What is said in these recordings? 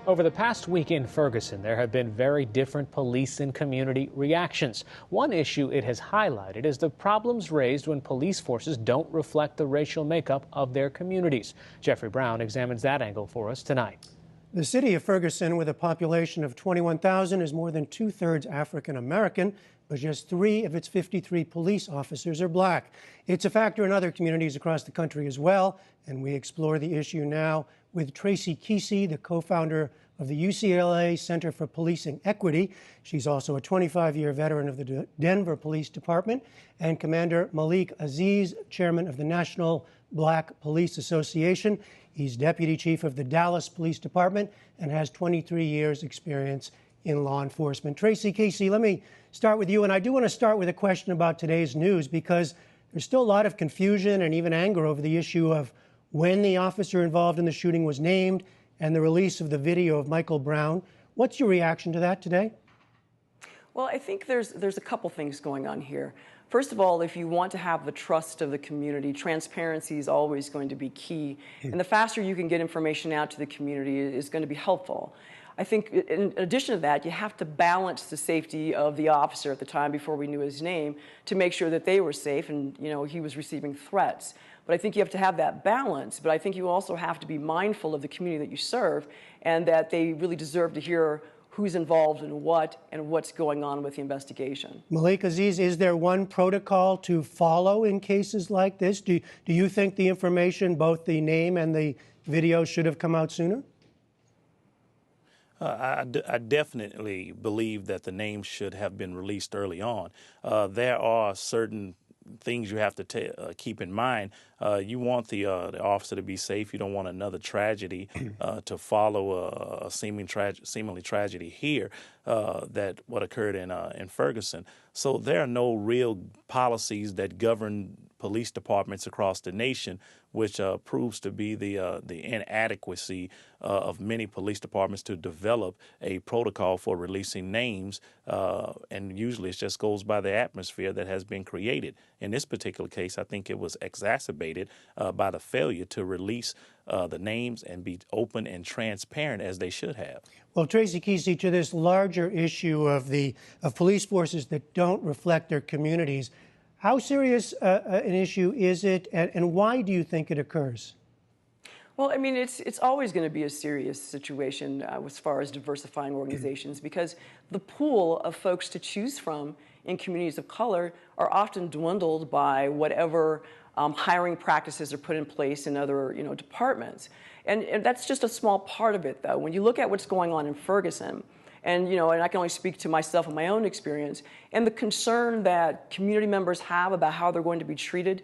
Over the past week in Ferguson, there have been very different police and community reactions. One issue it has highlighted is the problems raised when police forces don't reflect the racial makeup of their communities. Jeffrey Brown examines that angle for us tonight. The city of Ferguson, with a population of 21,000, is more than two-thirds African American, but just 3 of its 53 police officers are black. It's a factor in other communities across the country as well, and we explore the issue now with Tracy Kesey, the co-founder of the UCLA Center for Policing Equity. She's also a 25-year veteran of the Denver Police Department, and Commander Malik Aziz, chairman of the National Black Police Association. He's deputy chief of the Dallas Police Department and has 23 years experience in law enforcement. Tracy Kesey, let me start with you. And I do want to start with a question about today's news, because there's still a lot of confusion and even anger over the issue of when the officer involved in the shooting was named and the release of the video of Michael Brown. What's your reaction to that today? Well, I think there's a couple things going on here. First of all, if you want to have the trust of the community, transparency is always going to be key. And the faster you can get information out to the community is going to be helpful. I think in addition to that, you have to balance the safety of the officer at the time before we knew his name to make sure that they were safe and, he was receiving threats. But I think you have to have that balance. But I think you also have to be mindful of the community that you serve and that they really deserve to hear who's involved in what and what's going on with the investigation. Malik Aziz, is there one protocol to follow in cases like this? Do you think the information, both the name and the video, should have come out sooner? I definitely believe that the name should have been released early on. There are certain things you have to keep in mind. You want the officer to be safe. You don't want another tragedy to follow a seemingly tragedy here that what occurred in Ferguson. So there are no real policies that govern police departments across the nation, which proves to be the inadequacy of many police departments to develop a protocol for releasing names. And usually it just goes by the atmosphere that has been created. In this particular case, I think it was exacerbated by the failure to release the names and be open and transparent as they should have. Well, Tracy Kesey, to this larger issue of police forces that don't reflect their communities, how serious an issue is it, and why do you think it occurs? Well, I mean, it's always going to be a serious situation as far as diversifying organizations, because the pool of folks to choose from in communities of color are often dwindled by whatever hiring practices are put in place in other departments. And that's just a small part of it, though. When you look at what's going on in Ferguson, and I can only speak to myself and my own experience, and the concern that community members have about how they're going to be treated,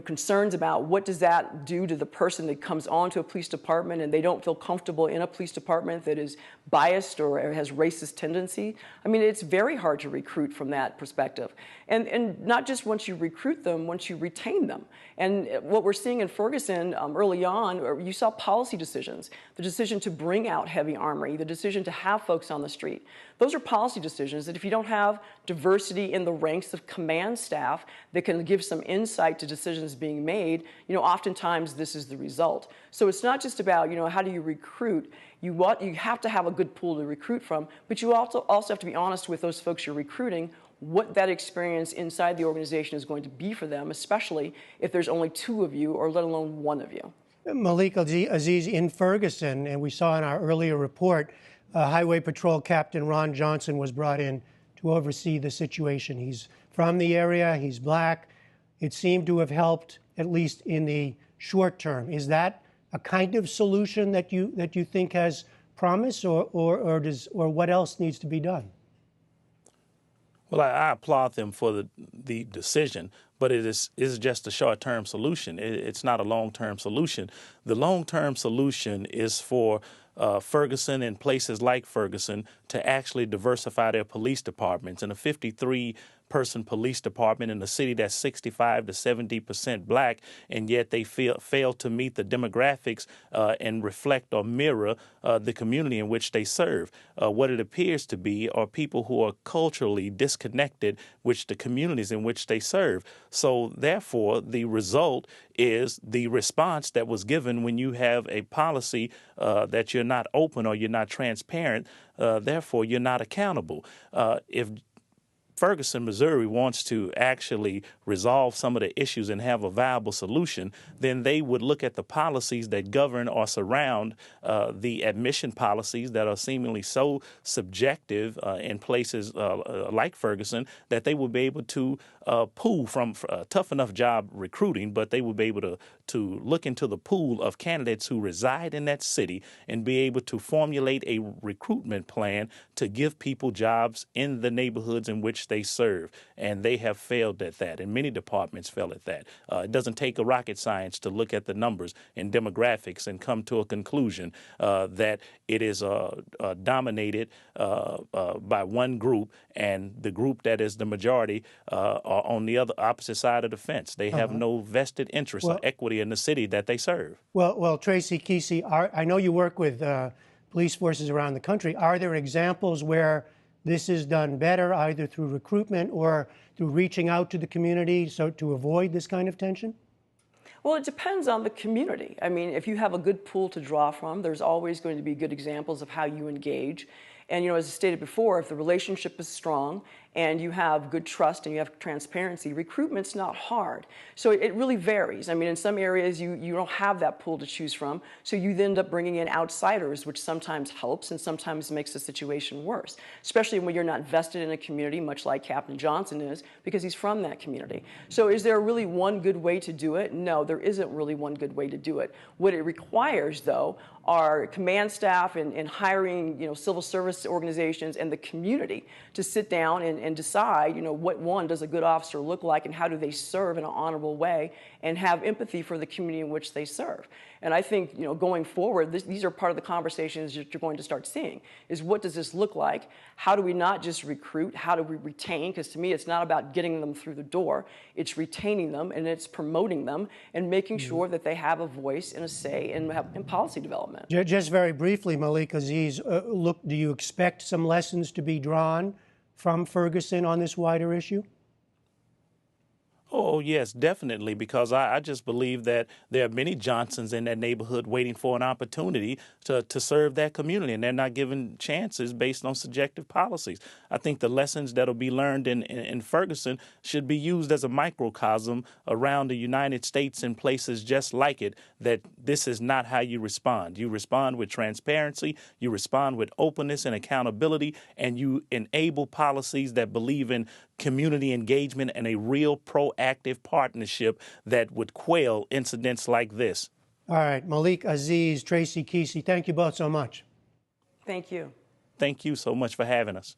concerns about what does that do to the person that comes onto a police department and they don't feel comfortable in a police department that is biased or has racist tendency. I mean, it's very hard to recruit from that perspective. And not just once you recruit them, once you retain them. And what we're seeing in Ferguson early on, you saw policy decisions, the decision to bring out heavy armory, the decision to have folks on the street. Those are policy decisions that if you don't have diversity in the ranks of command staff that can give some insight to decisions being made, oftentimes this is the result. So it's not just about, how do you recruit? You have to have a good pool to recruit from, but you also have to be honest with those folks you're recruiting, what that experience inside the organization is going to be for them, especially if there's only 2 of you or let alone 1 of you. Malik Aziz, in Ferguson, and we saw in our earlier report, Highway Patrol Captain Ron Johnson was brought in to oversee the situation. He's from the area, he's black. It seemed to have helped, at least in the short term. Is that a kind of solution that you think has promise, or what else needs to be done? Well, I applaud them for the decision, but it is just a short-term solution. It's not a long-term solution. The long-term solution is for Ferguson and places like Ferguson to actually diversify their police departments. In a 53 person police department in a city that's 65 to 70% black, and yet they fail to meet the demographics and reflect or mirror the community in which they serve. What it appears to be are people who are culturally disconnected with the communities in which they serve. So therefore, the result is the response that was given when you have a policy that you're not open or you're not transparent, therefore you're not accountable. If Ferguson, Missouri wants to actually resolve some of the issues and have a viable solution, then they would look at the policies that govern or surround the admission policies that are seemingly so subjective in places like Ferguson that they would be able to pool from tough enough job recruiting, but they would be able to look into the pool of candidates who reside in that city and be able to formulate a recruitment plan to give people jobs in the neighborhoods in which they serve. And they have failed at that, and many departments fail at that. It doesn't take a rocket science to look at the numbers and demographics and come to a conclusion that it is dominated by one group, and the group that is the majority are on the opposite side of the fence. They have no vested interest or equity in the city that they serve. Well, Tracy Kesey, I know you work with police forces around the country. Are there examples where this is done better, either through recruitment or through reaching out to the community so to avoid this kind of tension? Well, it depends on the community. I mean, if you have a good pool to draw from, there's always going to be good examples of how you engage. And, you know, as I stated before, if the relationship is strong and you have good trust and you have transparency, recruitment's not hard. So it really varies. I mean, in some areas you don't have that pool to choose from, so you end up bringing in outsiders, which sometimes helps and sometimes makes the situation worse, especially when you're not vested in a community, much like Captain Johnson is, because he's from that community. So is there really one good way to do it? No, there isn't really one good way to do it. What it requires, though, are command staff and hiring, you know, civil service organizations and the community to sit down and decide, you know, what one does a good officer look like and how do they serve in an honorable way and have empathy for the community in which they serve. And I think, you know, going forward, these are part of the conversations that you're going to start seeing, is what does this look like? How do we not just recruit? How do we retain? Because to me, it's not about getting them through the door. It's retaining them and it's promoting them and making sure that they have a voice and a say in policy development. Just very briefly, Malik Aziz, do you expect some lessons to be drawn from Ferguson on this wider issue? Oh, yes, definitely, because I just believe that there are many Johnsons in that neighborhood waiting for an opportunity to serve that community, and they're not given chances based on subjective policies. I think the lessons that will be learned in Ferguson should be used as a microcosm around the United States and places just like it, that this is not how you respond. You respond with transparency, you respond with openness and accountability, and you enable policies that believe in community engagement and a real proactive partnership that would quell incidents like this. All right, Malik Aziz, Tracy Kesey, thank you both so much. Thank you. Thank you so much for having us.